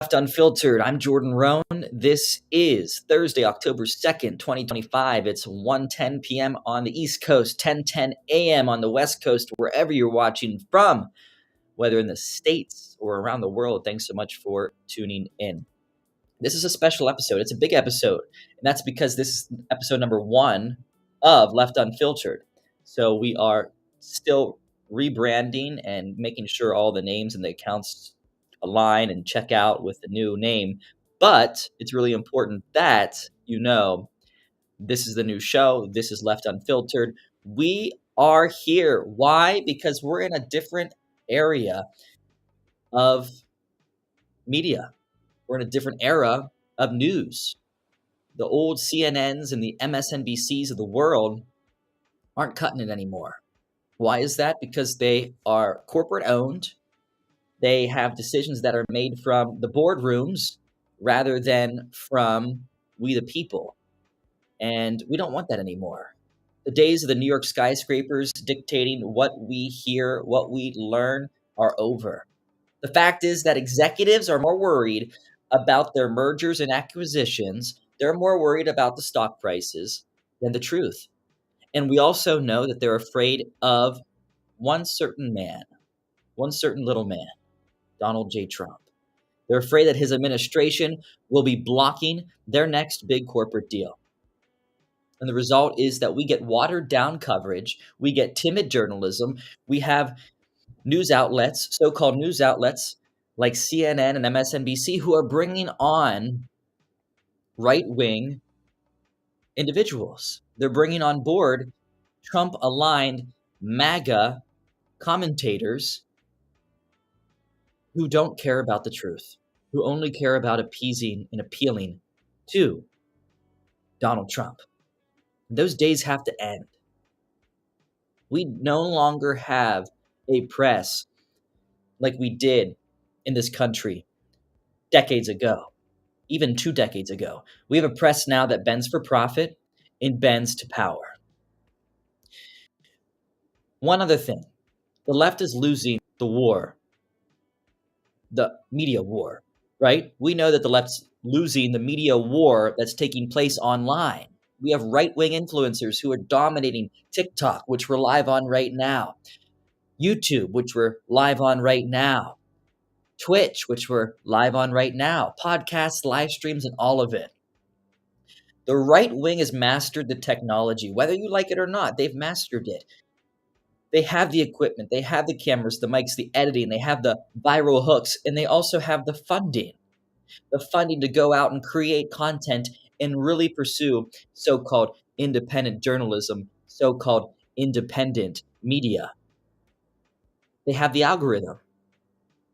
Left Unfiltered. I'm Jordan Roan. This is Thursday, October 2nd, 2025. It's 1:10 p.m. on the East Coast, 10:10 a.m. on the West Coast, wherever you're watching from, whether in the States or around the world. Thanks so much for tuning in. This is a special episode. It's a big episode, and that's because this is episode number 1 of Left Unfiltered. So we are still rebranding and making sure all the names and the accounts align and check out with the new name. But it's really important that you know this is the new show. This is Left Unfiltered. We are here. Why? Because we're in a different area of media. We're in a different era of news. The old CNNs and the MSNBCs of the world aren't cutting it anymore. Why is that? Because they are corporate owned. They have decisions that are made from the boardrooms rather than from we the people. And we don't want that anymore. The days of the New York skyscrapers dictating what we hear, what we learn are over. The fact is that executives are more worried about their mergers and acquisitions. They're more worried about the stock prices than the truth. And we also know that they're afraid of one certain man, one certain little man, Donald J. Trump. They're afraid that his administration will be blocking their next big corporate deal. And the result is that we get watered down coverage. We get timid journalism. We have news outlets, so-called news outlets like CNN and MSNBC, who are bringing on right-wing individuals. They're bringing on board Trump-aligned MAGA commentators who don't care about the truth, who only care about appeasing and appealing to Donald Trump. Those days have to end. We no longer have a press like we did in this country decades ago, even 2 decades ago. We have a press now that bends for profit and bends to power. One other thing, the left is losing the war, the media war, right? We know that the left's losing the media war that's taking place online. We have right-wing influencers who are dominating TikTok, which we're live on right now, YouTube, which we're live on right now, Twitch, which we're live on right now, podcasts, live streams, and all of it. The right wing has mastered the technology. Whether you like it or not, they've mastered it. They have the equipment, they have the cameras, the mics, the editing, they have the viral hooks, and they also have the funding to go out and create content and really pursue so-called independent journalism, so-called independent media. They have the algorithm.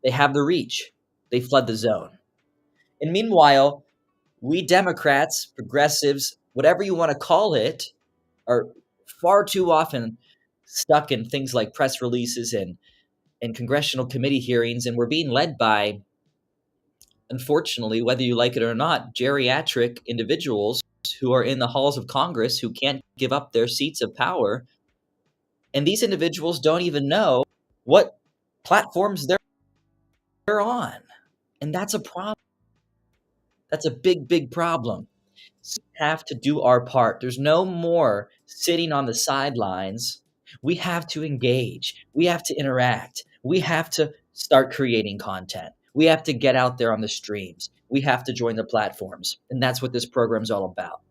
They have the reach. They flood the zone. And meanwhile, we Democrats, progressives, whatever you want to call it, are far too often stuck in things like press releases and congressional committee hearings, and we're being led by, unfortunately, whether you like it or not, geriatric individuals who are in the halls of Congress who can't give up their seats of power. And these individuals don't even know what platforms they're on. And that's a problem. That's a big, big problem. So we have to do our part. There's no more sitting on the sidelines. We have to engage. We have to interact. We have to start creating content. We have to get out there on the streams. We have to join the platforms. And that's what this program is all about.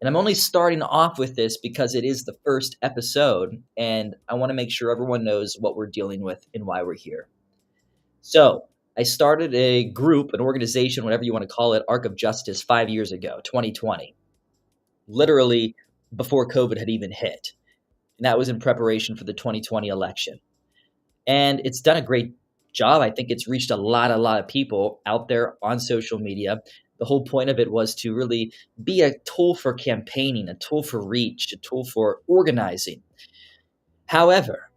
And I'm only starting off with this because it is the first episode, and I want to make sure everyone knows what we're dealing with and why we're here. So I started a group, an organization, whatever you want to call it, Arc of Justice, 5 years ago, 2020, literally before COVID had even hit. And that was in preparation for the 2020 election. And it's done a great job. I think it's reached a lot of people out there on social media. The whole point of it was to really be a tool for campaigning, a tool for reach, a tool for organizing. However,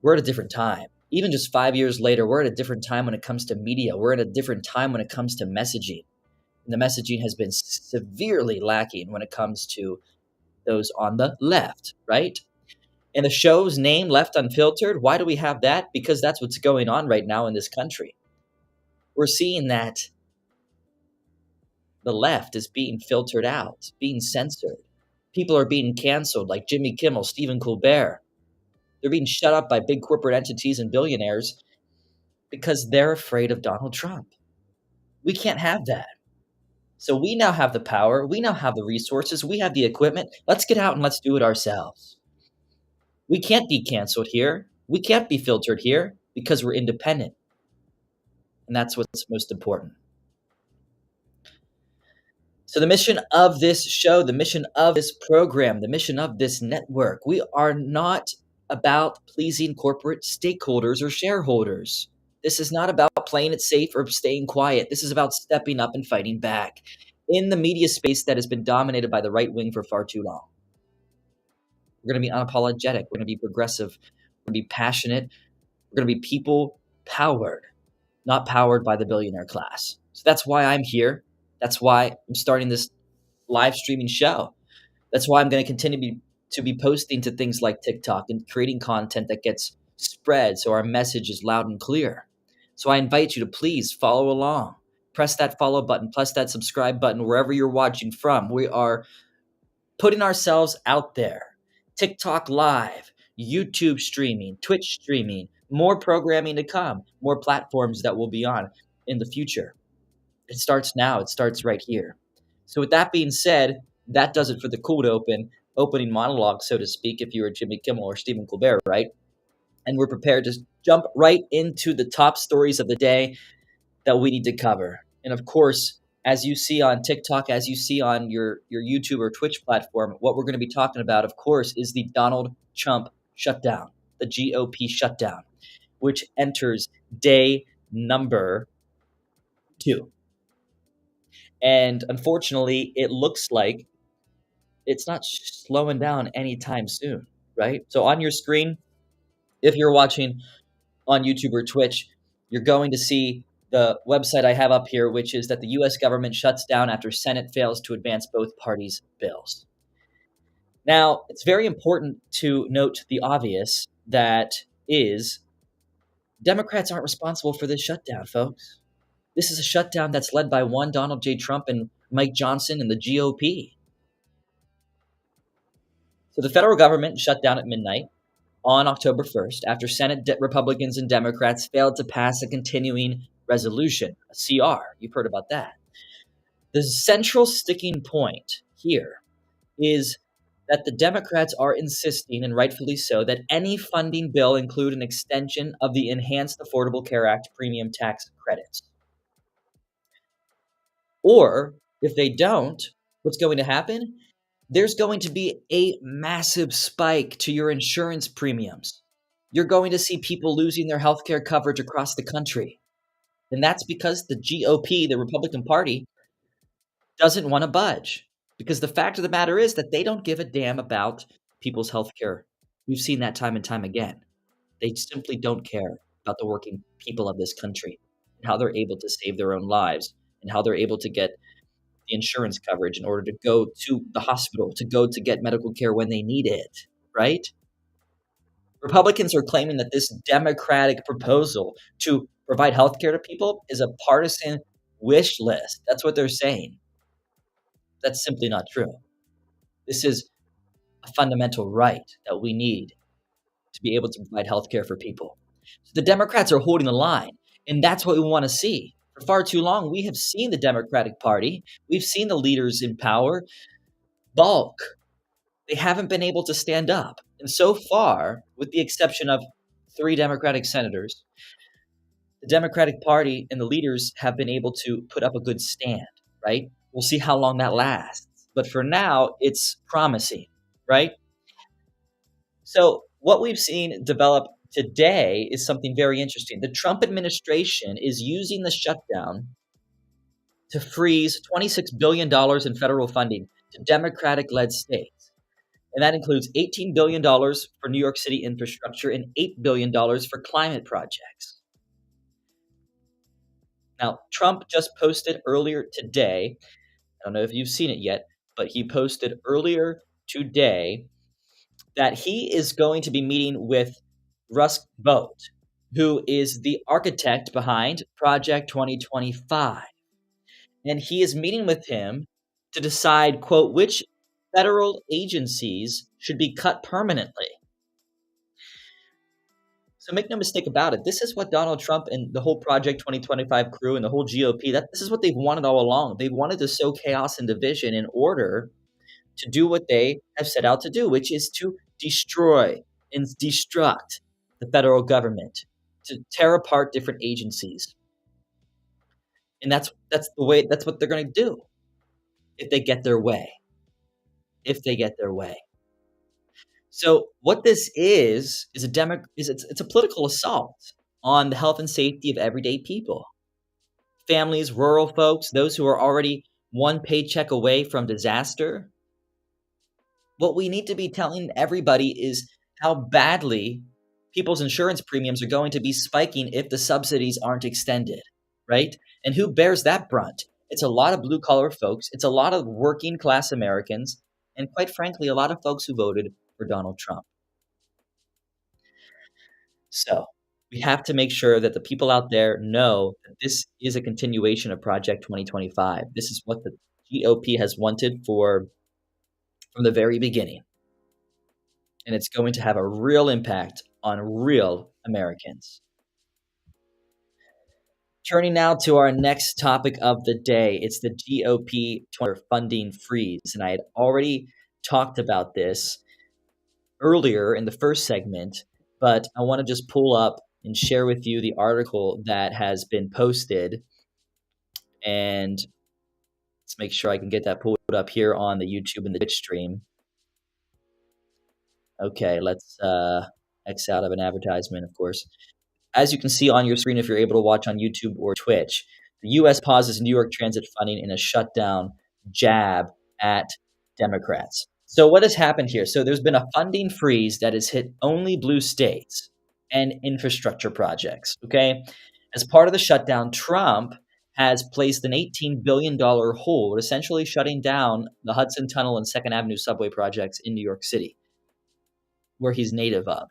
we're at a different time. Even just 5 years later, we're at a different time when it comes to media. We're at a different time when it comes to messaging. And the messaging has been severely lacking when it comes to those on the left, right? And the show's name, Left Unfiltered, why do we have that? Because that's what's going on right now in this country. We're seeing that the left is being filtered out, being censored. People are being canceled like Jimmy Kimmel, Stephen Colbert. They're being shut up by big corporate entities and billionaires because they're afraid of Donald Trump. We can't have that. So we now have the power. We now have the resources. We have the equipment. Let's get out and let's do it ourselves. We can't be canceled here. We can't be filtered here because we're independent. And that's what's most important. So the mission of this show, the mission of this program, the mission of this network, we are not about pleasing corporate stakeholders or shareholders. This is not about playing it safe or staying quiet. This is about stepping up and fighting back in the media space that has been dominated by the right wing for far too long. We're going to be unapologetic. We're going to be progressive. We're going to be passionate. We're going to be people powered, not powered by the billionaire class. So that's why I'm here. That's why I'm starting this live streaming show. That's why I'm going to continue to be posting to things like TikTok and creating content that gets spread so our message is loud and clear. So I invite you to please follow along. Press that follow button, press that subscribe button wherever you're watching from. We are putting ourselves out there. TikTok live, YouTube streaming, Twitch streaming, more programming to come, more platforms that we'll be on in the future. It starts now. It starts right here. So with that being said, that does it for the cold opening monologue, so to speak, if you were Jimmy Kimmel or Stephen Colbert, right? And we're prepared to jump right into the top stories of the day that we need to cover. And of course, as you see on TikTok, as you see on your YouTube or Twitch platform, what we're going to be talking about, of course, is the Donald Trump shutdown, the GOP shutdown, which enters day number 2. And unfortunately, it looks like it's not slowing down anytime soon, right? So on your screen, if you're watching on YouTube or Twitch, you're going to see the website I have up here, which is that the U.S. government shuts down after Senate fails to advance both parties' bills. Now, it's very important to note the obvious, that is, Democrats aren't responsible for this shutdown, folks. This is a shutdown that's led by one Donald J. Trump and Mike Johnson and the GOP. So the federal government shut down at midnight on October 1st after Senate Republicans and Democrats failed to pass a continuing resolution, a CR. You've heard about that. The central sticking point here is that the Democrats are insisting, and rightfully so, that any funding bill include an extension of the Enhanced Affordable Care Act premium tax credits. Or if they don't, what's going to happen? There's going to be a massive spike to your insurance premiums. You're going to see people losing their healthcare coverage across the country. And that's because the GOP, the Republican Party, doesn't want to budge. Because the fact of the matter is that they don't give a damn about people's healthcare. We've seen that time and time again. They simply don't care about the working people of this country and how they're able to save their own lives and how they're able to get the insurance coverage in order to go to the hospital, to go to get medical care when they need it, right? Republicans are claiming that this Democratic proposal to provide health care to people is a partisan wish list. That's what they're saying. That's simply not true. This is a fundamental right that we need to be able to provide health care for people. So the Democrats are holding the line, and that's what we want to see. For far too long, we have seen the Democratic Party, we've seen the leaders in power balk. They haven't been able to stand up. And so far, with the exception of 3 Democratic senators, the Democratic Party and the leaders have been able to put up a good stand, right? We'll see how long that lasts. But for now, it's promising, right? So what we've seen develop today is something very interesting. The Trump administration is using the shutdown to freeze $26 billion in federal funding to Democratic-led states. And that includes $18 billion for New York City infrastructure and $8 billion for climate projects. Now, Trump just posted earlier today, I don't know if you've seen it yet, but he posted earlier today that he is going to be meeting with Russ Vought. who is the architect behind Project 2025. And he is meeting with him to decide, quote, which federal agencies should be cut permanently. So make no mistake about it. This is what Donald Trump and the whole Project 2025 crew and the whole GOP, this is what they've wanted all along. They wanted to sow chaos and division in order to do what they have set out to do, which is to destroy and destruct the federal government, to tear apart different agencies. And that's what they're going to do if they get their way. If they get their way. So what this is it's a political assault on the health and safety of everyday people. Families, rural folks, those who are already one paycheck away from disaster. What we need to be telling everybody is how badly people's insurance premiums are going to be spiking if the subsidies aren't extended, right? And who bears that brunt? It's a lot of blue-collar folks. It's a lot of working-class Americans. And quite frankly, a lot of folks who voted for Donald Trump. So we have to make sure that the people out there know that this is a continuation of Project 2025. This is what the GOP has wanted from the very beginning. And it's going to have a real impact on real Americans. Turning now to our next topic of the day, it's the GOP funding freeze. And I had already talked about this earlier in the first segment, but I want to just pull up and share with you the article that has been posted. And let's make sure I can get that pulled up here on the YouTube and the Twitch stream. Okay, let's X out of an advertisement, of course. As you can see on your screen, if you're able to watch on YouTube or Twitch, the U.S. pauses New York transit funding in a shutdown jab at Democrats. So what has happened here? So there's been a funding freeze that has hit only blue states and infrastructure projects, okay? As part of the shutdown, Trump has placed an $18 billion hold, essentially shutting down the Hudson Tunnel and 2nd Avenue subway projects in New York City, where he's native of.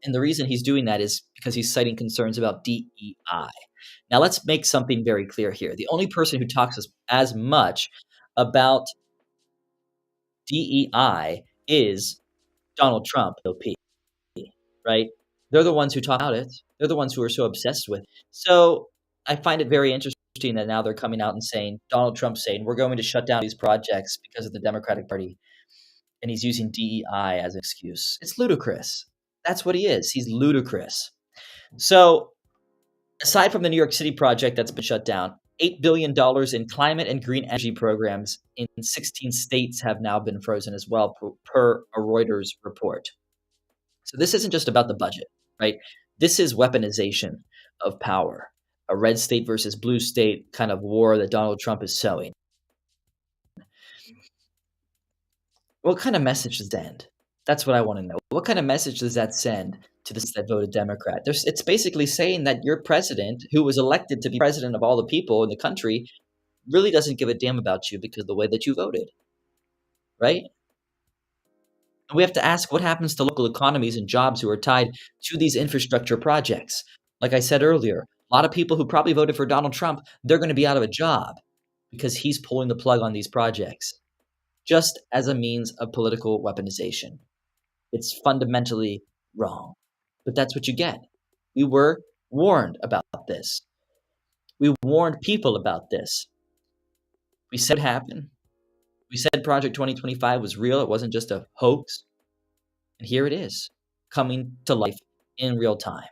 And the reason he's doing that is because he's citing concerns about DEI. Now, let's make something very clear here. The only person who talks as much about DEI is Donald Trump, right? They're the ones who talk about it. They're the ones who are so obsessed with it. So I find it very interesting that now they're coming out and saying, Donald Trump's saying, we're going to shut down these projects because of the Democratic Party. And he's using DEI as an excuse. It's ludicrous. That's what he is. He's ludicrous. So aside from the New York City project that's been shut down, $8 billion in climate and green energy programs in 16 states have now been frozen as well, per a Reuters report. So this isn't just about the budget, right? This is weaponization of power, a red state versus blue state kind of war that Donald Trump is sowing. What kind of message does that send? That's what I want to know. What kind of message does that send to the that voted Democrat? It's basically saying that your president, who was elected to be president of all the people in the country, really doesn't give a damn about you because of the way that you voted, right? And we have to ask what happens to local economies and jobs who are tied to these infrastructure projects. Like I said earlier, a lot of people who probably voted for Donald Trump, they're going to be out of a job because he's pulling the plug on these projects, just as a means of political weaponization. It's fundamentally wrong, but that's what you get. We were warned about this. We warned people about this. We said it happened. We said Project 2025 was real. It wasn't just a hoax. And here it is, coming to life in real time.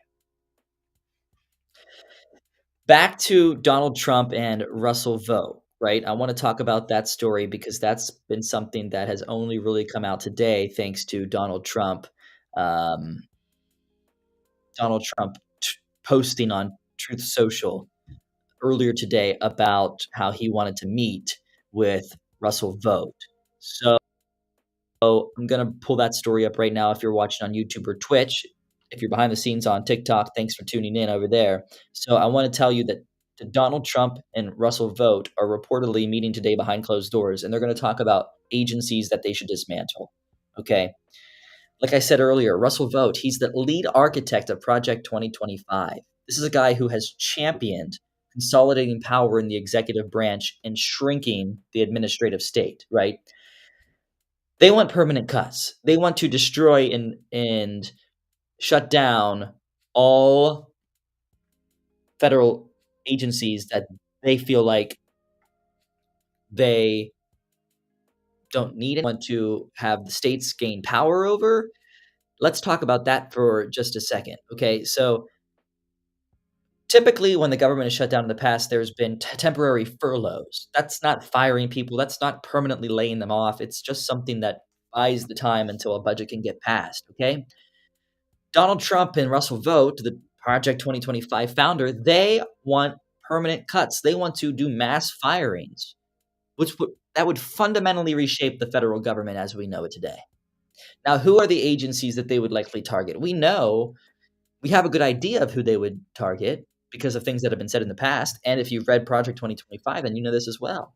Back to Donald Trump and Russ Vought, right? I want to talk about that story because that's been something that has only really come out today thanks to Donald Trump. Posting on Truth Social earlier today about how he wanted to meet with Russ Vought. So I'm going to pull that story up right now if you're watching on YouTube or Twitch. If you're behind the scenes on TikTok, thanks for tuning in over there. So I want to tell you that Donald Trump and Russ Vought are reportedly meeting today behind closed doors, and they're going to talk about agencies that they should dismantle. Okay. Like I said earlier, Russell Vought, he's the lead architect of Project 2025. This is a guy who has championed consolidating power in the executive branch and shrinking the administrative state, right? They want permanent cuts. They want to destroy and shut down all federal agencies that they feel like they don't need and want to have the states gain power over. Let's talk about that for just a second. Okay, so typically when the government is shut down in the past, there's been temporary furloughs. That's not firing people. That's not permanently laying them off. It's just something that buys the time until a budget can get passed. Okay. Donald Trump and Russell Vought, the Project 2025 founder, they want permanent cuts. They want to do mass firings, that would fundamentally reshape the federal government as we know it today. Now, who are the agencies that they would likely target? We have a good idea of who they would target because of things that have been said in the past. And if you've read Project 2025, then you know this as well.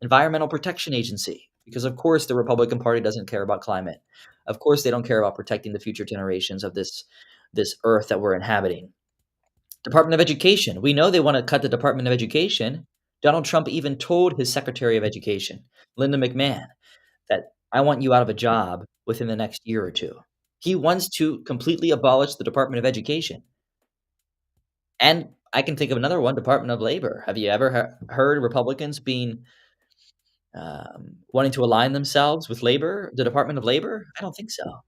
Environmental Protection Agency, because of course the Republican Party doesn't care about climate. Of course they don't care about protecting the future generations of this earth that we're inhabiting. Department of Education. We know they want to cut the Department of Education. Donald Trump even told his Secretary of Education, Linda McMahon, that I want you out of a job within the next year or two. He wants to completely abolish the Department of Education. And I can think of another one, Department of Labor. Have you ever heard Republicans wanting to align themselves with labor, the Department of Labor? I don't think so.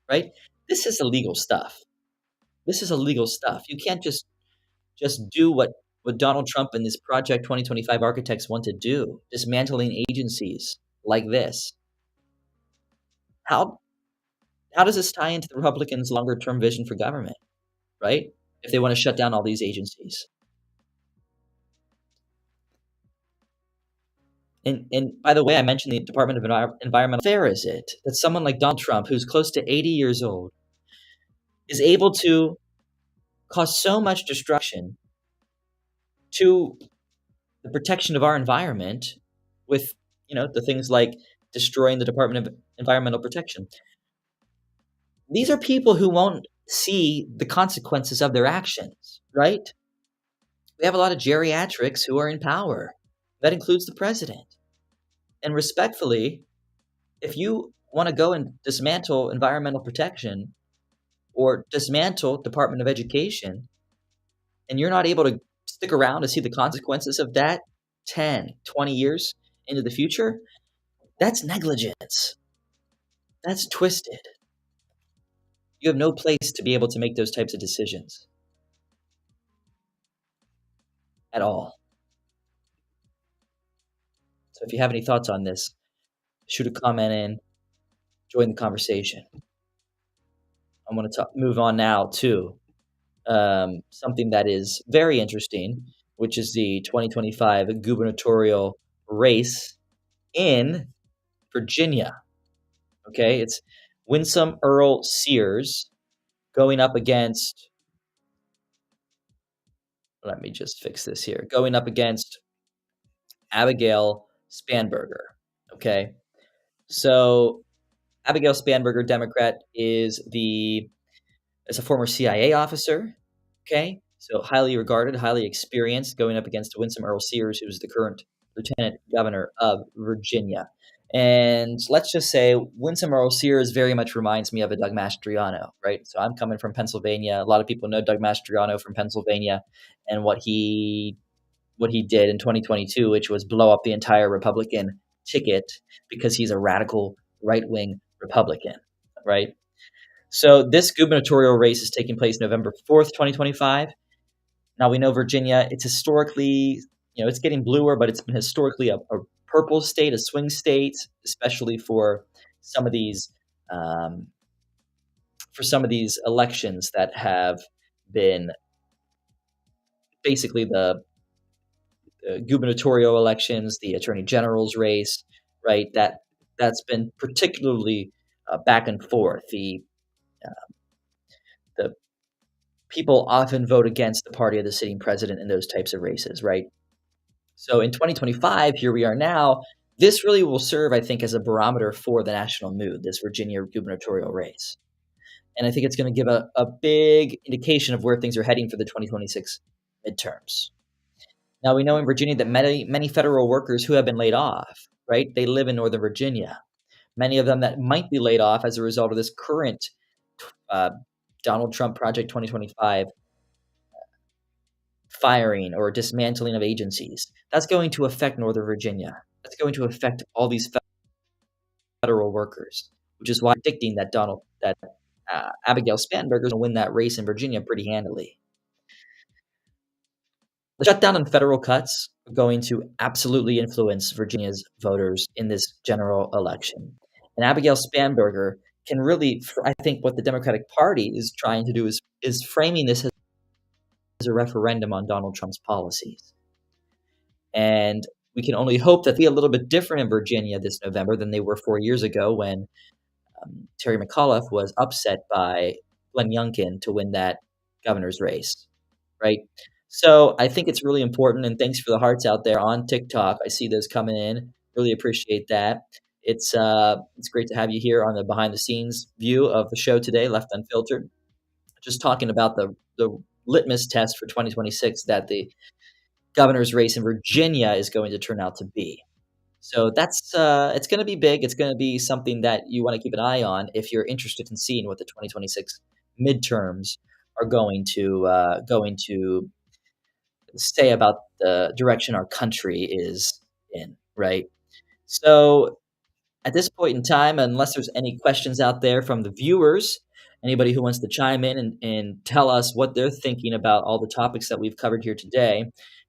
Right? This is illegal stuff. You can't just do what Donald Trump and this Project 2025 architects want to do, dismantling agencies like this. How does this tie into the Republicans' longer-term vision for government, right? If they want to shut down all these agencies. And by the way, I mentioned the Department of Environmental. How fair is it that someone like Donald Trump, who's close to 80 years old, is able to cause so much destruction to the protection of our environment with, the things like destroying the Department of Environmental Protection? These are people who won't see the consequences of their actions, right? We have a lot of geriatrics who are in power. That includes the president. And respectfully, if you want to go and dismantle environmental protection or dismantle Department of Education, and you're not able to stick around to see the consequences of that 10, 20 years into the future, that's negligence. That's twisted. You have no place to be able to make those types of decisions at all. So if you have any thoughts on this, shoot a comment in, join the conversation. I'm going to move on now to something that is very interesting, which is the 2025 gubernatorial race in Virginia. Okay, it's Winsome Sears going up against, let me just fix this here, going up against Abigail Spanberger. Okay, so Abigail Spanberger, Democrat, is a former CIA officer. Okay, so highly regarded, highly experienced, going up against Winsome Sears, who's the current lieutenant governor of Virginia. And let's just say Winsome Sears very much reminds me of a Doug Mastriano, right? So I'm coming from Pennsylvania. A lot of people know Doug Mastriano from Pennsylvania and what he did in 2022, which was blow up the entire Republican ticket because he's a radical right-wing Republican, right? So this gubernatorial race is taking place November 4th, 2025. Now we know Virginia, it's historically, it's getting bluer, but it's been historically a purple state, a swing state, especially for some of these elections that have been basically the gubernatorial elections, the attorney general's race, right? That's been particularly back and forth. The people often vote against the party of the sitting president in those types of races, right? So in 2025, here we are now. This really will serve, I think, as a barometer for the national mood, this Virginia gubernatorial race. And I think it's going to give a big indication of where things are heading for the 2026 midterms. Now, we know in Virginia that many federal workers who have been laid off, right, they live in Northern Virginia. Many of them that might be laid off as a result of this current uh, Donald Trump Project 2025 firing or dismantling of agencies. That's going to affect Northern Virginia. That's going to affect all these federal workers, which is why I'm predicting that Abigail Spanberger is going to win that race in Virginia pretty handily. The shutdown and federal cuts are going to absolutely influence Virginia's voters in this general election. And Abigail Spanberger can really, I think what the Democratic Party is trying to do is framing this as a referendum on Donald Trump's policies. And we can only hope that they'll be a little bit different in Virginia this November than they were 4 years ago when Terry McAuliffe was upset by Glenn Youngkin to win that governor's race, right? So I think it's really important, and thanks for the hearts out there on TikTok. I see those coming in. Really appreciate that. It's great to have you here on the behind-the-scenes view of the show today, Left Unfiltered. Just talking about the litmus test for 2026 that the governor's race in Virginia is going to turn out to be. So that's it's going to be big. It's going to be something that you want to keep an eye on if you're interested in seeing what the 2026 midterms are going to say about the direction our country is in, right? So at this point in time, unless there's any questions out there from the viewers, anybody who wants to chime in and tell us what they're thinking about all the topics that we've covered here today,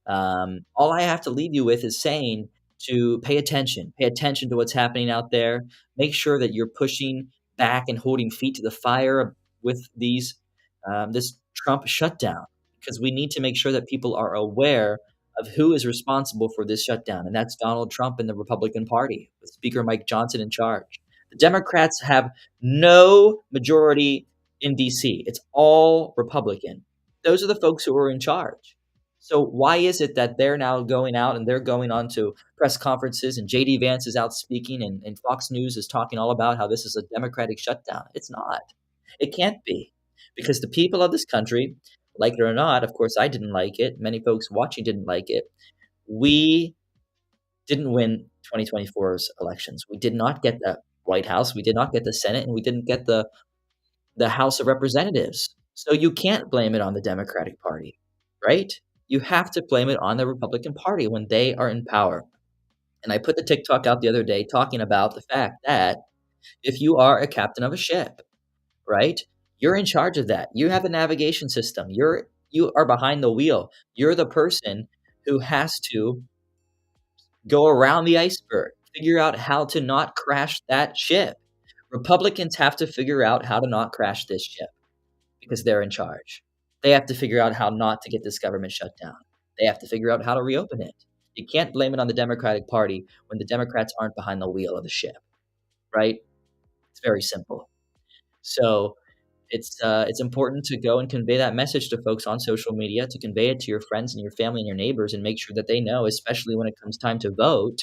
all I have to leave you with is saying to pay attention to what's happening out there. Make sure that you're pushing back and holding feet to the fire with this Trump shutdown, because we need to make sure that people are aware of who is responsible for this shutdown, and that's Donald Trump and the Republican Party, with Speaker Mike Johnson in charge. The Democrats have no majority in D.C. It's all Republican. Those are the folks who are in charge. So why is it that they're now going out and they're going on to press conferences, and J.D. Vance is out speaking, and Fox News is talking all about how this is a Democratic shutdown? It's not. It can't be, because the people of this country, like it or not, of course I didn't like it, many folks watching didn't like it, we didn't win 2024's elections. We did not get the White House, we did not get the Senate, and we didn't get the House of Representatives. So you can't blame it on the Democratic Party, right? You have to blame it on the Republican Party when they are in power. And I put the TikTok out the other day talking about the fact that if you are a captain of a ship, right, you're in charge of that. You have a navigation system. You are behind the wheel. You're the person who has to go around the iceberg, figure out how to not crash that ship. Republicans have to figure out how to not crash this ship because they're in charge. They have to figure out how not to get this government shut down. They have to figure out how to reopen it. You can't blame it on the Democratic Party when the Democrats aren't behind the wheel of the ship, right? It's very simple. So it's important to go and convey that message to folks on social media, to convey it to your friends and your family and your neighbors, and make sure that they know, especially when it comes time to vote,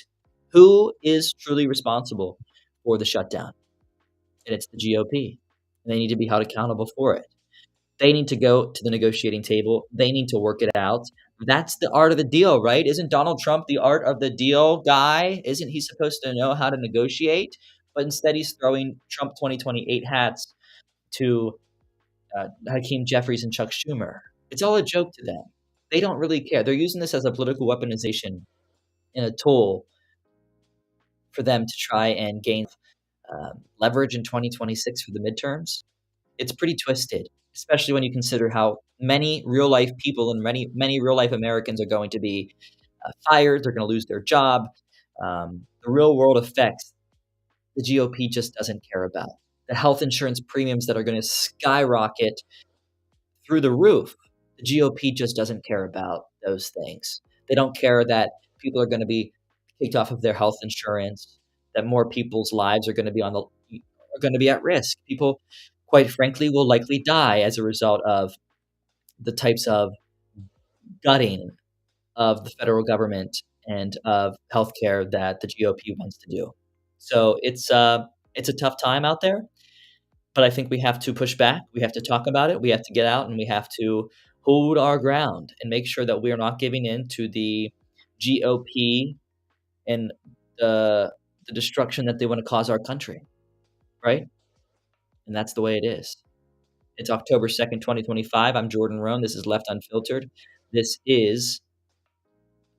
who is truly responsible for the shutdown. And it's the GOP. And they need to be held accountable for it. They need to go to the negotiating table. They need to work it out. That's the art of the deal, right? Isn't Donald Trump the art of the deal guy? Isn't he supposed to know how to negotiate? But instead, he's throwing Trump 2028 hats to Hakeem Jeffries and Chuck Schumer. It's all a joke to them. They don't really care. They're using this as a political weaponization and a tool for them to try and gain leverage in 2026 for the midterms. It's pretty twisted, especially when you consider how many real-life people and many real-life Americans are going to be fired. They're going to lose their job. The real-world effects the GOP just doesn't care about. The health insurance premiums that are going to skyrocket through the roof. The GOP just doesn't care about those things. They don't care that people are going to be kicked off of their health insurance, that more people's lives are going to be at risk. People, quite frankly, will likely die as a result of the types of gutting of the federal government and of healthcare that the GOP wants to do. So it's a tough time out there, but I think we have to push back. We have to talk about it. We have to get out and we have to hold our ground and make sure that we are not giving in to the GOP and the destruction that they want to cause our country, right? And that's the way it is. It's October 2nd, 2025. I'm Jordan Roan. This is Left Unfiltered. This is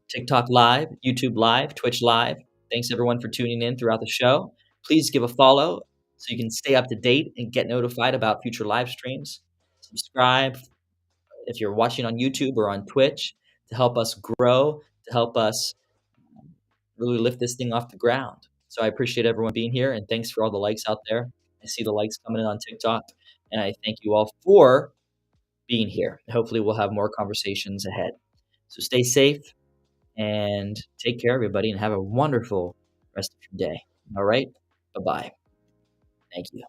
TikTok Live, YouTube Live, Twitch Live. Thanks everyone for tuning in throughout the show. Please give a follow so you can stay up to date and get notified about future live streams. Subscribe if you're watching on YouTube or on Twitch to help us grow, to help us really lift this thing off the ground. So I appreciate everyone being here, and thanks for all the likes out there. I see the likes coming in on TikTok, and I thank you all for being here. Hopefully we'll have more conversations ahead. So stay safe and take care, everybody, and have a wonderful rest of your day. All right? Bye-bye. Thank you.